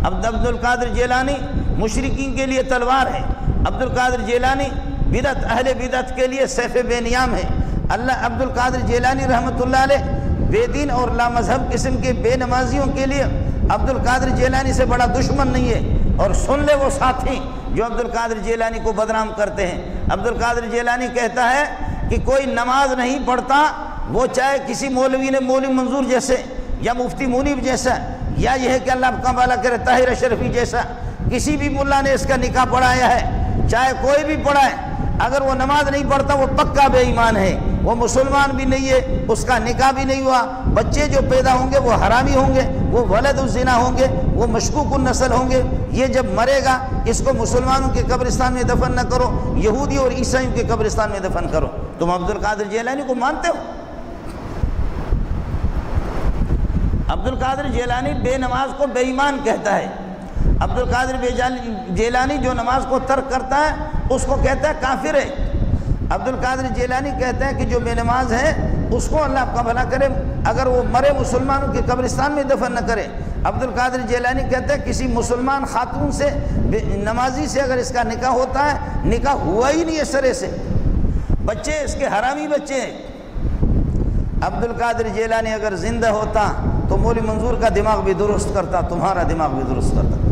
عبد القادر جیلانی مشرکین کے لیے تلوار ہے، عبد القادر جیلانی بدعت اہل بدعت کے لیے سیف بے نیام ہے۔ اللہ عبد القادر جیلانی رحمۃ اللہ علیہ بے دین اور لامذہب قسم کے بے نمازیوں کے لیے عبد القادر جیلانی سے بڑا دشمن نہیں ہے۔ اور سن لے وہ ساتھی جو عبد القادر جیلانی کو بدنام کرتے ہیں۔ عبد القادر جیلانی کہتا ہے کہ کوئی نماز نہیں پڑھتا، وہ چاہے کسی مولوی نے مولوی منظور جیسے یا مفتی منیب جیسا، یا یہ ہے کہ اللہ کا بھلا کرے طاہر اشرفی جیسا کسی بھی ملا نے اس کا نکاح پڑھایا ہے، چاہے کوئی بھی پڑھائے، اگر وہ نماز نہیں پڑھتا وہ پکا بے ایمان ہے، وہ مسلمان بھی نہیں ہے، اس کا نکاح بھی نہیں ہوا، بچے جو پیدا ہوں گے وہ حرامی ہوں گے، وہ ولد الزنا ہوں گے، وہ مشکوک النسل ہوں گے۔ یہ جب مرے گا اس کو مسلمانوں کے قبرستان میں دفن نہ کرو، یہودی اور عیسائیوں کے قبرستان میں دفن کرو۔ تم عبد القادر جیلانی کو مانتے ہو؟ عبد القادر جیلانی بے نماز کو بے ایمان کہتا ہے۔ عبد القادر جیلانی جو نماز کو ترک کرتا ہے اس کو کہتا ہے کافر ہے۔ عبد القادر جیلانی کہتا ہے کہ جو بے نماز ہے اس کو اللہ آپ کا بھلا کرے اگر وہ مرے مسلمانوں کے قبرستان میں دفن نہ کرے۔ عبد القادر جیلانی کہتا ہے کسی مسلمان خاتون سے نمازی سے اگر اس کا نکاح ہوتا ہے، نکاح ہوا ہی نہیں ہے سرے سے، بچے اس کے حرامی بچے ہیں۔ عبد القادر جیلانی اگر زندہ ہوتا تو مولوی منظور کا دماغ بھی درست کرتا، تمہارا دماغ بھی درست کرتا۔